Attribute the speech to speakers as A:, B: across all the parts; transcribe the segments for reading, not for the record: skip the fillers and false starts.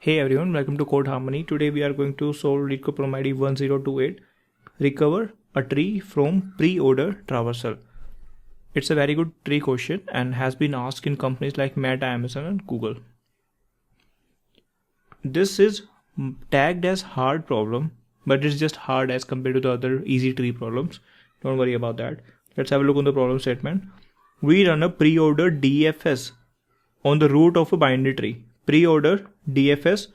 A: Hey everyone, welcome to Code Harmony. Today we are going to solve LeetCode problem ID 1028, recover a tree from preorder traversal. It's a very good tree question and has been asked in companies like Meta, Amazon and Google. This is tagged as hard problem, but it's just hard as compared to the other easy tree problems. Don't worry about that. Let's have a look on the problem statement. We run a preorder DFS on the root of a binary tree. Preorder DFS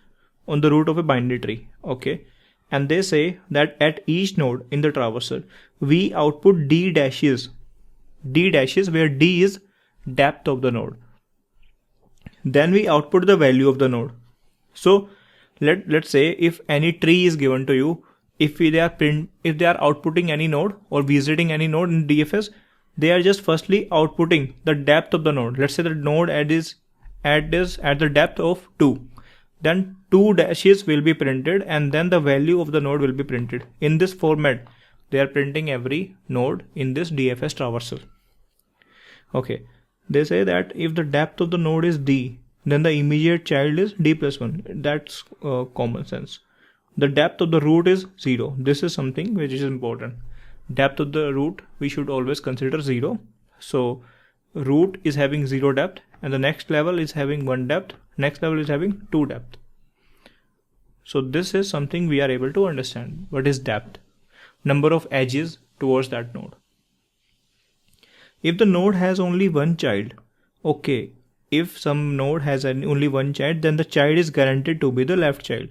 A: on the root of a binary tree. Okay. And they say that at each node in the traversal, we output D dashes where D is depth of the node. Then we output the value of the node. So let's say if any tree is given to you, if they are outputting any node or visiting any node in DFS, they are just firstly outputting the depth of the node. Let's say the node at the depth of 2. Then 2 dashes will be printed and then the value of the node will be printed. In this format, they are printing every node in this DFS traversal. Okay. They say that if the depth of the node is D, then the immediate child is D plus 1. That's common sense. The depth of the root is 0. This is something which is important. Depth of the root we should always consider 0. So root is having 0 depth and the next level is having 1 depth, next level is having 2 depth. So this is something we are able to understand. What is depth? Number of edges towards that node. If the node has only one child, okay, if some node has only one child, then the child is guaranteed to be the left child.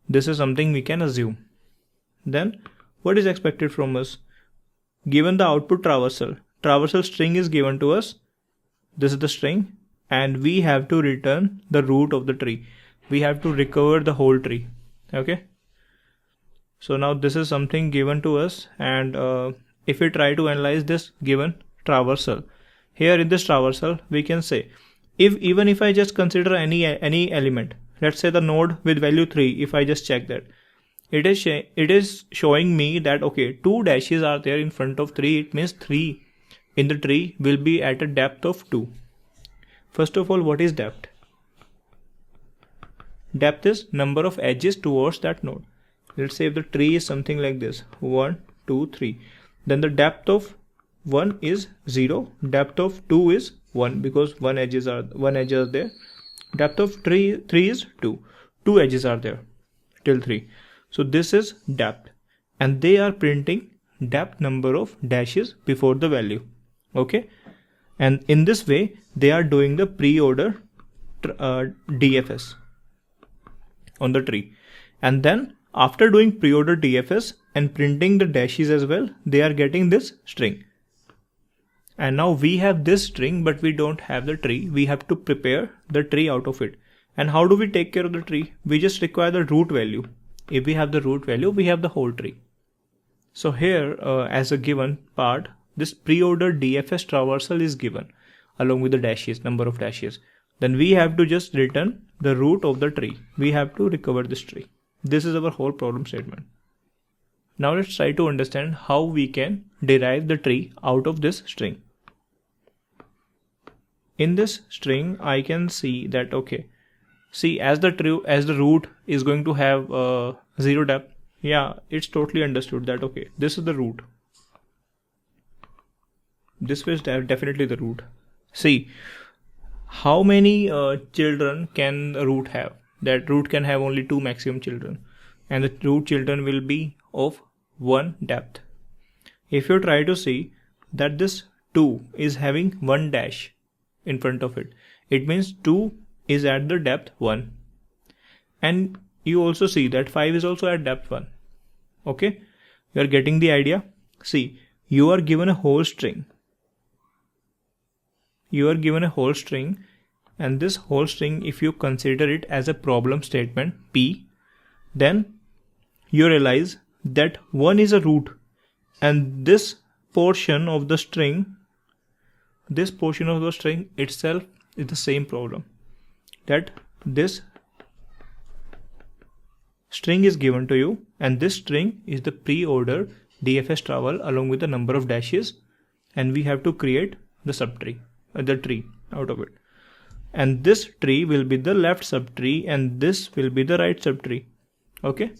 A: This is something we can assume. Then what is expected from us? Given the output traversal string is given to us. This is the string and we have to return the root of the tree. We have to recover the whole tree. Okay. So now this is something given to us and if we try to analyze this given traversal, here in this traversal we can say even if I just consider any element, let's say the node with value 3, if I just check that, it is showing me that okay, 2 dashes are there in front of 3. It means 3 in the tree will be at a depth of 2. First of all, what is depth? Depth is number of edges towards that node. Let's say if the tree is something like this, 1, 2, 3, then the depth of 1 is 0, depth of 2 is 1 because one edge is there. Depth of 3 is 2 edges are there till 3. So this is depth and they are printing depth number of dashes before the value. Okay, and in this way they are doing the preorder DFS on the tree, and then after doing preorder DFS and printing the dashes as well, they are getting this string. And now we have this string but we don't have the tree. We have to prepare the tree out of it. And how do we take care of the tree? We just require the root value. If we have the root value, we have the whole tree. So here as a given part, this preorder DFS traversal is given along with the dashes, number of dashes. Then we have to just return the root of the tree. We have to recover this tree. This is our whole problem statement. Now let's try to understand how we can derive the tree out of this string. In this string, I can see that okay, see as the root is going to have 0 depth. Yeah, it's totally understood that okay, this is the root. This was definitely the root. See, how many children can a root have? That root can have only 2 maximum children, and the root children will be of 1 depth. If you try to see that this 2 is having 1 dash in front of it, it means 2 is at the depth 1. And you also see that 5 is also at depth 1. Okay, you are getting the idea. See, you are given a whole string. And this whole string, if you consider it as a problem statement P, then you realize that 1 is a root and this portion of the string itself is the same problem, that this string is given to you and this string is the preorder DFS travel along with the number of dashes, and we have to create the subtree, the tree out of it. and this tree will be the left subtree and this will be the right subtree. Okay,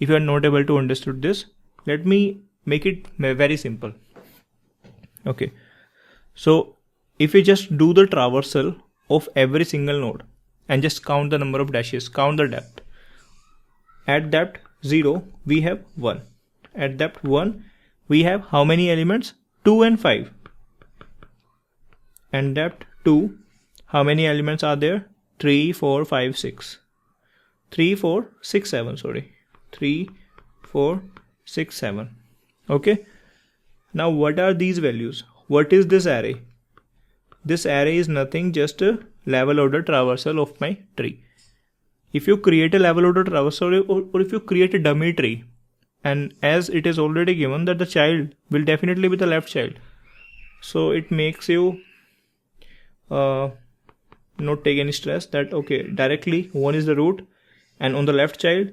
A: if you are not able to understand this, let me make it very simple. Okay, so if you just do the traversal of every single node and just count the number of dashes, count the depth. At depth 0 we have 1. At depth 1 we have how many elements? 2 and 5. And depth 2, how many elements are there? 3, 4, 5, 6. 3, 4, 6, 7, sorry. 3, 4, 6, 7. Okay. Now what are these values? What is this array? This array is nothing, just a level order traversal of my tree. If you create a level order traversal or if you create a dummy tree, and as it is already given that the child will definitely be the left child, so it makes you not take any stress that okay, directly 1 is the root and on the left child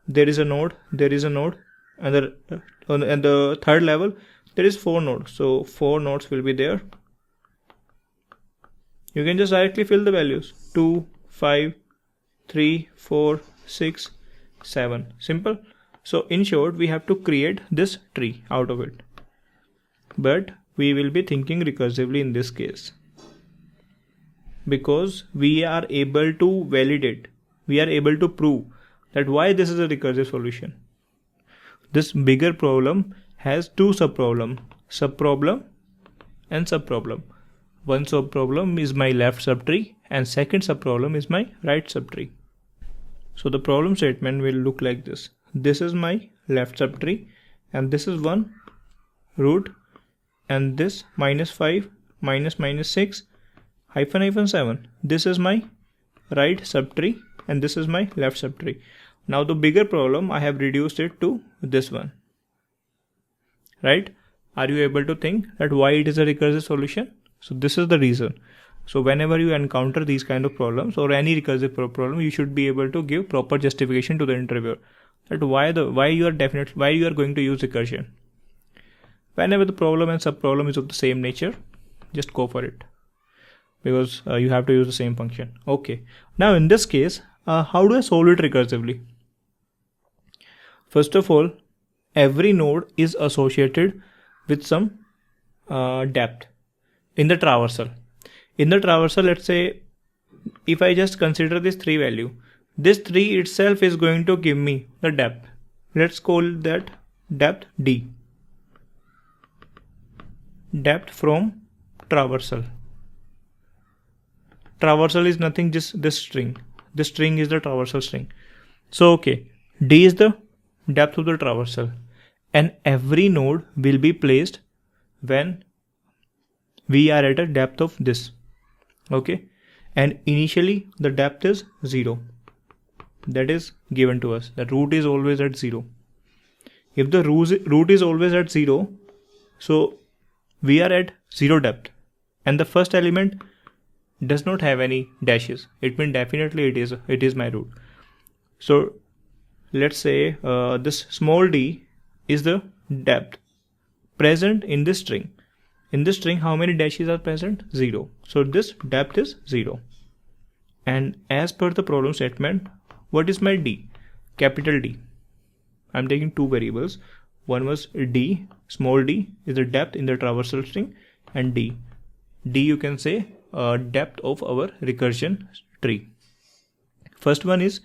A: there is a node, and the third level there is 4 nodes, so 4 nodes will be there. You can just directly fill the values 2, 5, 3, 4, 6, 7. Simple. So in short, we have to create this tree out of it. But we will be thinking recursively in this case, because we are able to validate, we are able to prove that why this is a recursive solution. This bigger problem has 2 subproblem and subproblem. One subproblem is my left subtree and second subproblem is my right subtree. So the problem statement will look like this. This is my left subtree and this is one root, and this -5 -6 -7. This is my right subtree and this is my left subtree. Now the bigger problem, I have reduced it to this one. Right? Are you able to think that why it is a recursive solution? So this is the reason. So whenever you encounter these kind of problems or any recursive problem, you should be able to give proper justification to the interviewer that why you are going to use recursion. Whenever the problem and subproblem is of the same nature, just go for it, because you have to use the same function. Okay. Now in this case, how do I solve it recursively? First of all, every node is associated with some depth in the traversal. In the traversal, let's say if I just consider this 3 value, this 3 itself is going to give me the depth. Let's call that depth D. Depth from traversal. Traversal is nothing, just this string. This string is the traversal string. So okay, D is the depth of the traversal, and every node will be placed when we are at a depth of this. Okay, and initially the depth is 0. That is given to us. The root is always at 0. If the root is always at 0, so we are at 0 depth, and the first element does not have any dashes. It means definitely it is my root. So let's say this small d is the depth present in this string. In this string, how many dashes are present? 0. So this depth is 0. And as per the problem statement, what is my d? Capital D. I'm taking 2 variables. One was d, small d is the depth in the traversal string, and d you can say depth of our recursion tree. First one is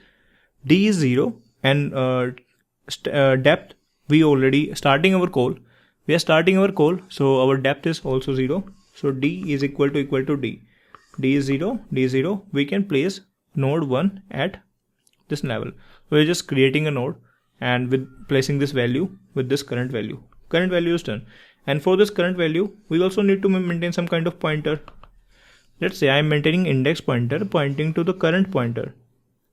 A: d is 0, and depth we already starting our call. We are starting our call, so our depth is also 0. So d is equal to d. D is 0, d is 0. We can place node 1 at this level. So we are just creating a node and with placing this value with this current value. Current value is done. And for this current value, we also need to maintain some kind of pointer. Let's say I am maintaining index pointer pointing to the current pointer.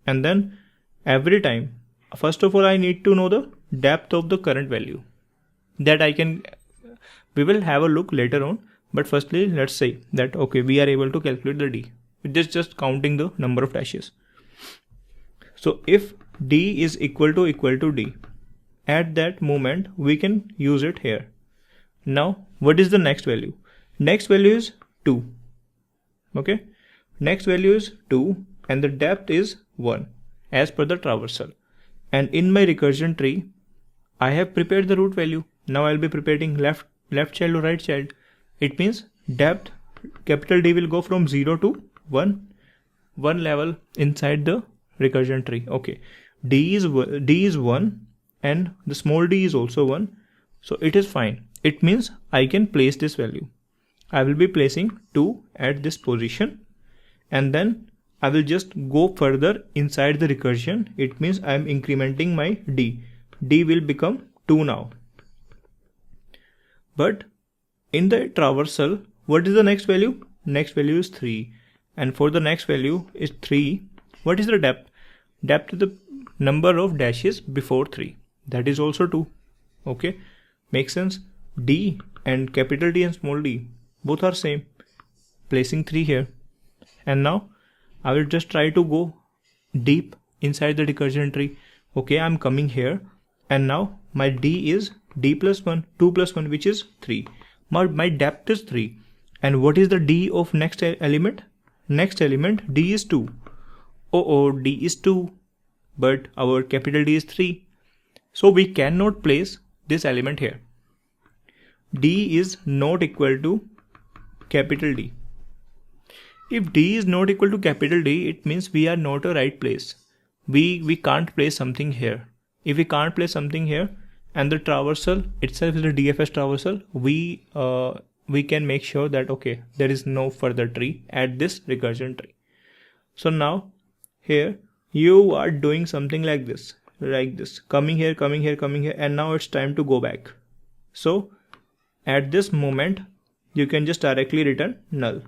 A: And then every time, first of all, I need to know the depth of the current value. That we will have a look later on, but firstly let's say that okay, we are able to calculate the d with just counting the number of dashes. So if d is equal to d, at that moment we can use it here. Now what is the next value? Next value is 2. Okay, next value is 2, and the depth is 1 as per the traversal. And in my recursion tree, I have prepared the root value. Now I'll be preparing left child or right child. It means depth, capital D will go from 0 to 1 level inside the recursion tree. Okay, D is 1 and the small d is also 1, so it is fine. It means I can place this value. I will be placing 2 at this position, and then I will just go further inside the recursion. It means I am incrementing my d. D will become 2 now. But in the traversal, what is the next value? Next value is 3. And for the next value is 3. What is the depth? Depth is the number of dashes before 3. That is also 2. Okay, makes sense. D and capital D and small d both are same. Placing 3 here. And now I will just try to go deep inside the recursion tree. Okay, I'm coming here, and now my d is d plus 1, 2 plus 1, which is 3. My depth is 3. And what is the d of next element? Next element, d is 2. Oh, d is 2, but our capital D is 3. So we cannot place this element here. D is not equal to capital D. If D is not equal to capital D, it means we are not a right place. We can't place something here. If we can't place something here, and the traversal itself is the DFS traversal, we can make sure that okay, there is no further tree at this recursion tree. So now here you are doing something like this, coming here, and now it's time to go back. So at this moment you can just directly return null.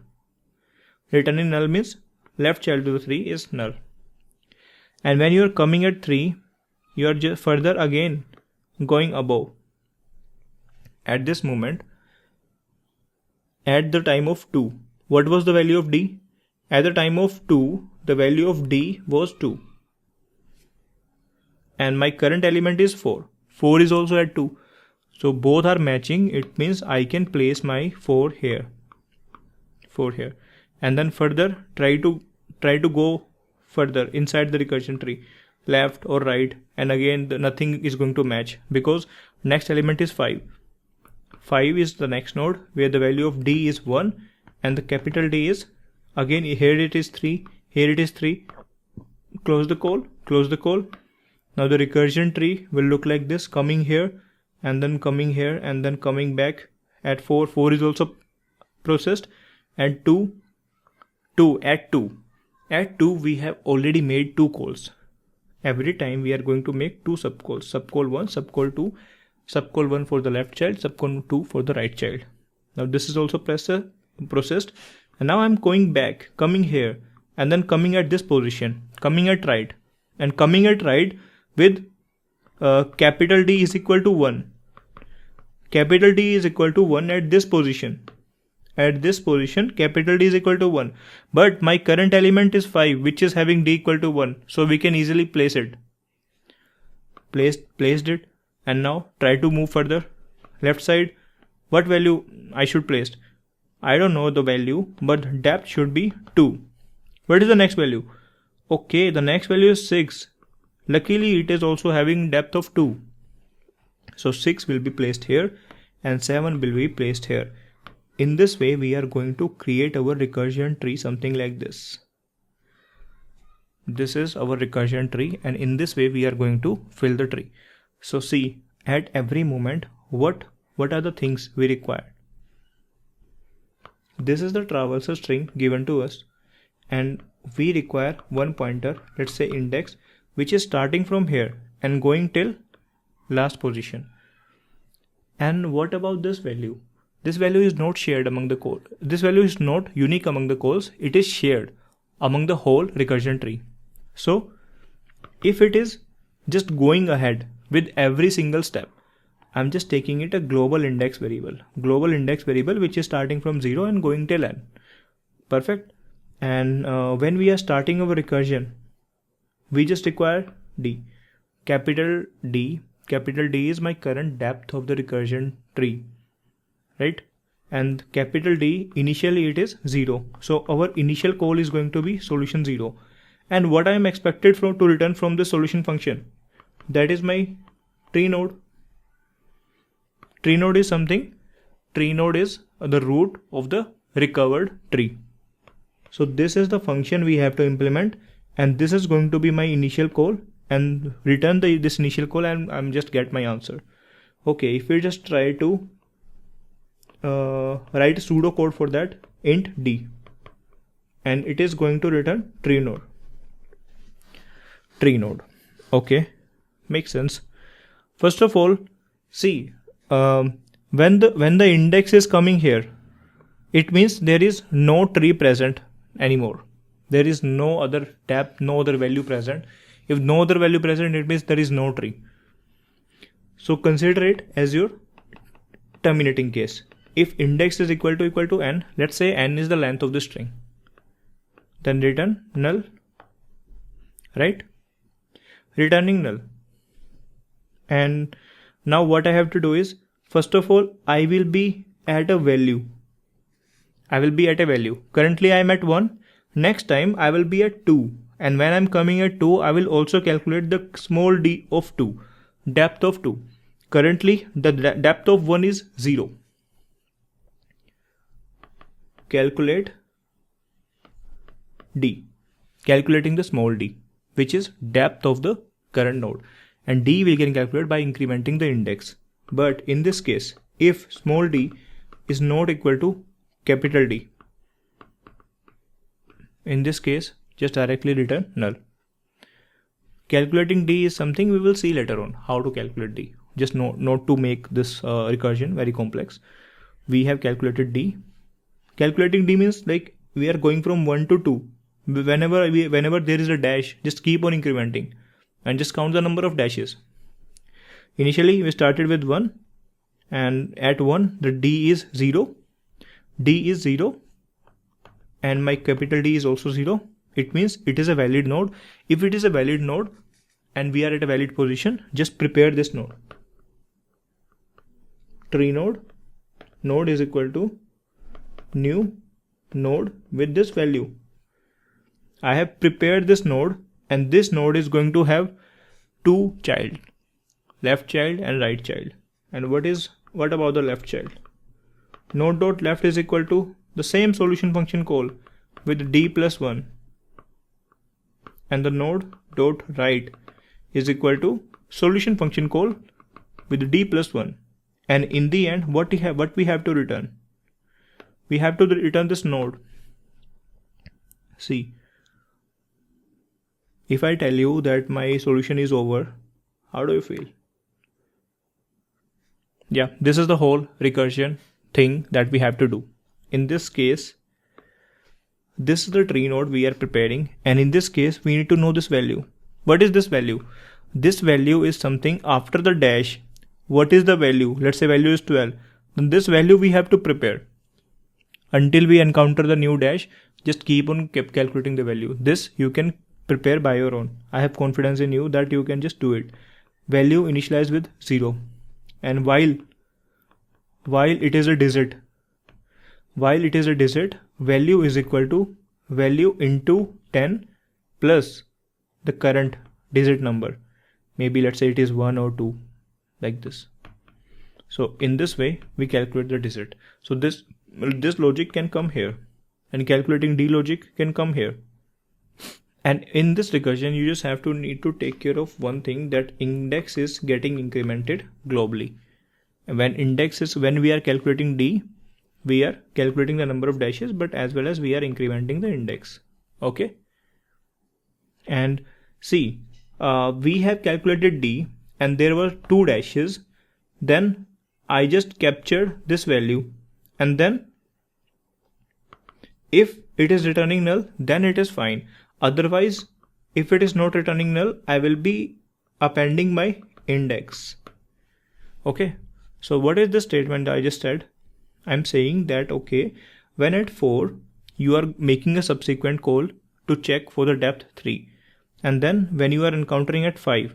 A: Returning null means left child to the 3 is null. And when you are coming at 3, you are just further again going above. At this moment, at the time of 2, what was the value of D? At the time of 2, the value of D was 2. And my current element is 4. 4 is also at 2. So both are matching. It means I can place my 4 here. 4 here. And then further try to go further inside the recursion tree, left or right, and again nothing is going to match because next element is 5. 5 is the next node where the value of D is 1 and the capital D is, again here it is 3, here it is 3. Close the call. Now the recursion tree will look like this, coming here and then coming here and then coming back at 4. 4 is also processed, and 2 at 2. At 2 we have already made 2 calls. Every time we are going to make 2 subcalls. Subcall 1, subcall 2, subcall 1 for the left child, subcall 2 for the right child. Now this is also processed, and now I'm going back, coming here and then coming at this position, coming at right, and coming at right with capital D is equal to 1. Capital D is equal to 1 at this position. At this position, capital D is equal to 1. But my current element is 5, which is having D equal to 1. So we can easily place it. Placed it. And now try to move further. Left side. What value I should place? I don't know the value, but depth should be 2. What is the next value? Okay, the next value is 6. Luckily, it is also having depth of 2. So 6 will be placed here and 7 will be placed here. In this way, we are going to create our recursion tree something like this. This is our recursion tree, and in this way we are going to fill the tree. So see, at every moment, what are the things we require? This is the traversal string given to us, and we require one pointer, let's say index, which is starting from here and going till last position. And what about this value? This value is not shared among the code. This value is not unique among the calls. It is shared among the whole recursion tree. So if it is just going ahead with every single step, I'm just taking it a global index variable. Global index variable which is starting from 0 and going till n. Perfect. And when we are starting our recursion, we just require D. Capital D is my current depth of the recursion tree. Right? and capital D, initially it is 0. So our initial call is going to be solution 0. And what I am expected to return from the solution function, that is my tree node. Tree node is something. Tree node is the root of the recovered tree. So this is the function we have to implement, and this is going to be my initial call, and return this initial call, and I'm just get my answer. Okay, if we just try to write a pseudo code for that, int d, and it is going to return tree node. Okay, makes sense. First of all, see, when the index is coming here, it means there is no tree present anymore. There is no other tab, no other value present. If no other value present, it means there is no tree. So consider it as your terminating case. If index is equal to n, let's say n is the length of the string, then return null, right? Returning null. And now what I have to do is, first of all, I will be at a value. Currently I am at 1. Next time I will be at 2. And when I am coming at 2, I will also calculate the small d of 2, depth of 2. Currently the depth of 1 is 0. Calculate d, calculating the small d, which is depth of the current node, and d we can calculate by incrementing the index. But in this case, if small d is not equal to capital D, in this case just directly return null. Calculating d is something we will see later on, how to calculate d. Just not to make this recursion very complex. We have calculated d. Calculating d means like we are going from 1 to 2. Whenever there is a dash, just keep on incrementing and just count the number of dashes. Initially we started with 1, and at 1 the d is 0. D is 0, and my capital D is also 0. It means it is a valid node. If it is a valid node and we are at a valid position, just prepare this node. Tree node is equal to new node with this value. I have prepared this node, and this node is going to have two child, left child and right child. And what about the left child? Node.left is equal to the same solution function call with d plus 1, and the node.right is equal to solution function call with d plus 1. And in the end, what we have to return? We have to return this node. See, if I tell you that my solution is over, how do you feel? Yeah, this is the whole recursion thing that we have to do. In this case, this is the tree node we are preparing, and in this case we need to know this value. What is this value? This value is something after the dash. What is the value? Let's say value is 12. Then this value we have to prepare. Until we encounter the new dash, just keep on calculating the value. This you can prepare by your own. I have confidence in you that you can just do it. Value initialize with 0. And while it is a digit, value is equal to value into 10 plus the current digit number. Maybe let's say it is 1 or 2, like this. So in this way we calculate the digit. So this logic can come here, and calculating d logic can come here. And in this recursion you just need to take care of one thing, that index is getting incremented globally. When we are calculating d, we are calculating the number of dashes, but as well as we are incrementing the index. Okay. And see, we have calculated d and there were 2 dashes. Then I just captured this value, and then if it is returning null, then it is fine. Otherwise, if it is not returning null, I will be appending my index. Okay. So what is the statement I just said? I'm saying that, okay, when at 4, you are making a subsequent call to check for the depth 3. And then when you are encountering at 5,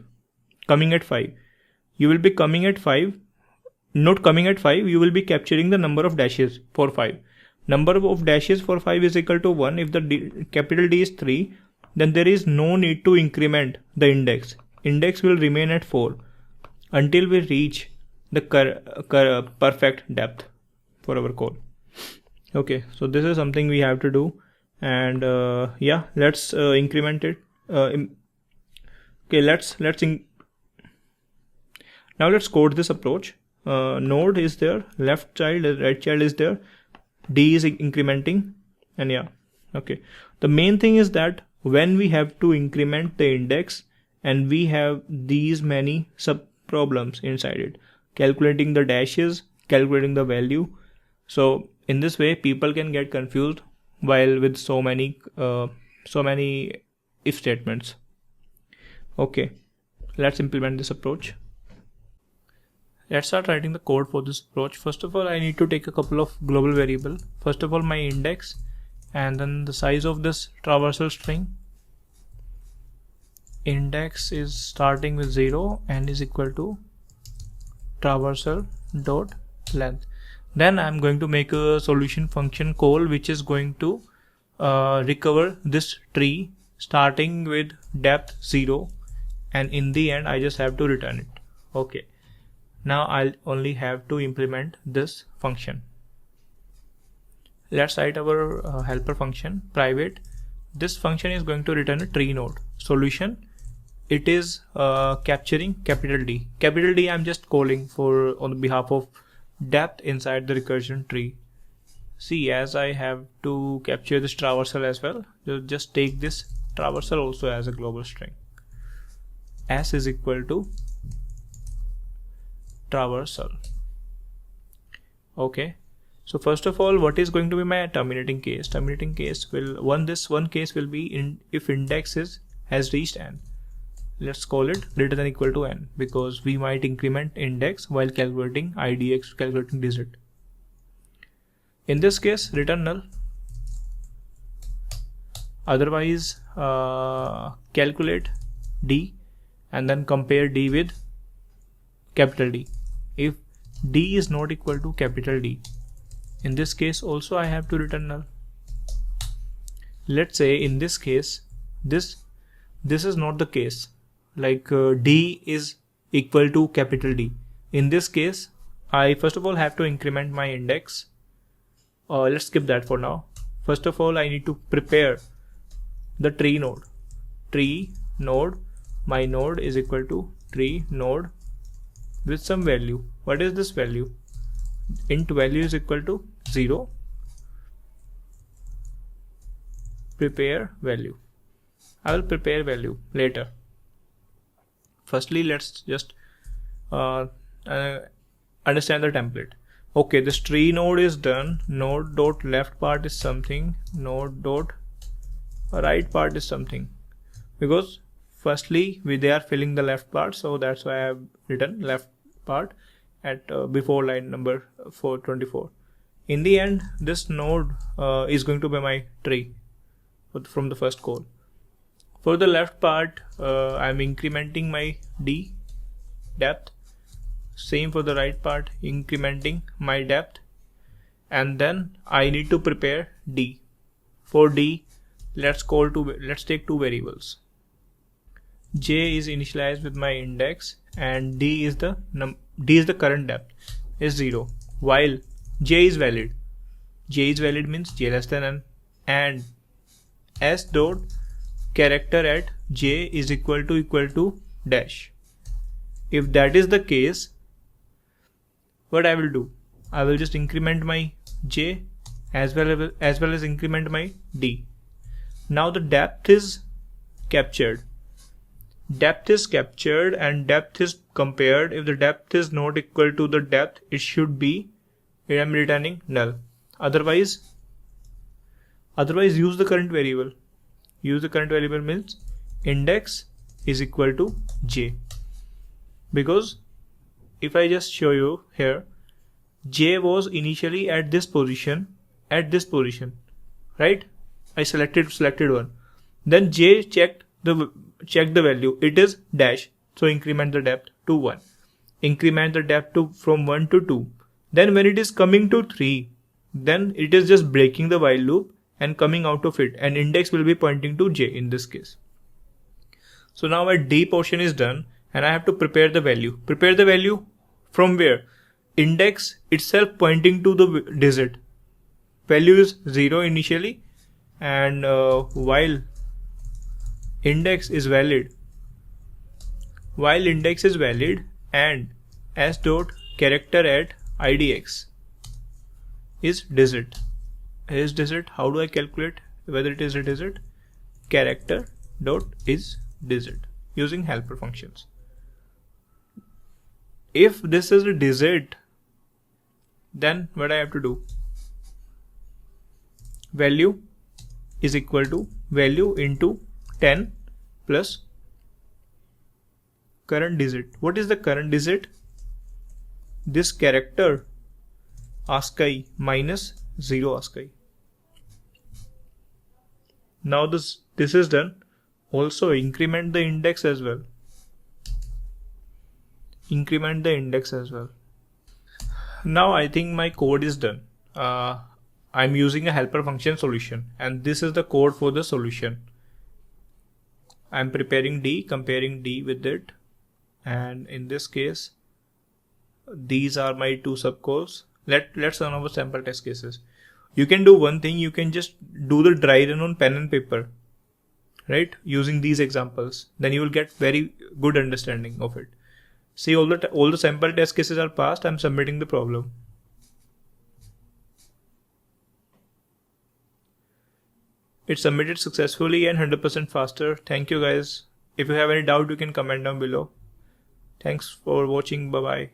A: you will be coming at 5 node coming at 5, you will be capturing the number of dashes for 5. Number of dashes for 5 is equal to 1. If the capital D is 3, then there is no need to increment the index. Index will remain at 4 until we reach the perfect depth for our code. Okay, so this is something we have to do, and yeah, let's increment it. Okay, now let's code this approach. Node is there, left child, right child is there, D is incrementing, and yeah, okay. The main thing is that when we have to increment the index and we have these many sub problems inside it, calculating the dashes, calculating the value. So in this way, people can get confused while with so many if statements. Okay, let's implement this approach. Let's start writing the code for this approach. First of all, I need to take a couple of global variables. First of all, my index, and then the size of this traversal string. Index is starting with 0 and is equal to traversal dot length. Then I'm going to make a solution function call which is going to recover this tree starting with depth 0, and in the end I just have to return it. Okay, now I'll only have to implement this function. Let's write our helper function private. This function is going to return a tree node solution. It is capturing capital D. Capital D I'm just calling for on behalf of depth inside the recursion tree. See, as I have to capture this traversal as well, just take this traversal also as a global string. S is equal to traversal. Okay, so first of all, what is going to be my terminating case? Terminating case will one case will be if index has reached n. Let's call it greater than or equal to n, because we might increment index while calculating IDX, calculating digit. In this case, return null. Otherwise, calculate D and then compare D with capital D. If D is not equal to capital D, in this case also I have to return null. Let's say in this case, this is not the case. Like D is equal to capital D. In this case, I first of all have to increment my index. Let's skip that for now. First of all, I need to prepare the tree node. Tree node, my node is equal to tree node with some value. What is this value? Int value is equal to 0. Prepare value. I will prepare value later. Firstly, let's just understand the template. Okay, this tree node is done. Node dot left part is something. Node dot right part is something. Because firstly, they are filling the left part, so that's why I have written left part at before line number 424. In the end, this node is going to be my tree from the first call. For the left part, I'm incrementing my D depth. Same for the right part, incrementing my depth, and then I need to prepare D. For D, let's take two variables. J is initialized with my index, and D is the current depth is 0, while J is valid. J is valid means J less than n, and S dot character at J is equal to dash. If that is the case, what I will do? I will just increment my J as well as increment my D. Now the depth is captured. Depth is captured and depth is compared. If the depth is not equal to the depth, it should be, I am returning null. Otherwise use the current variable. Use the current variable means index is equal to J. Because if I just show you here, J was initially at this position, right? I selected one. Then J checked the value. It is dash, so increment the depth to 1. increment the depth from 1 to 2. Then when it is coming to 3, then it is just breaking the while loop and coming out of it, and index will be pointing to j in this case. So now my D portion is done, and I have to prepare the value. Prepare the value from where? Index itself pointing to the digit. Value is 0 initially, and while index is valid, and s dot character at idx is digit. Is digit. How do I calculate whether it is a digit? Character dot is digit using helper functions. If this is a digit, then what I have to do? Value is equal to value into 10 plus current digit. What is the current digit? This character ASCII minus 0 ASCII. Now this is done. Also increment the index as well. Now I think my code is done. I'm using a helper function solution, and this is the code for the solution. I'm preparing D, comparing D with it, and in this case these are my two subcalls. Let's run our sample test cases. You can do one thing, you can just do the dry run on pen and paper, right, using these examples. Then you will get very good understanding of it. See, all the sample test cases are passed. I'm submitting the problem. It's submitted successfully and 100% faster. Thank you guys. If you have any doubt, you can comment down below. Thanks for watching. Bye bye.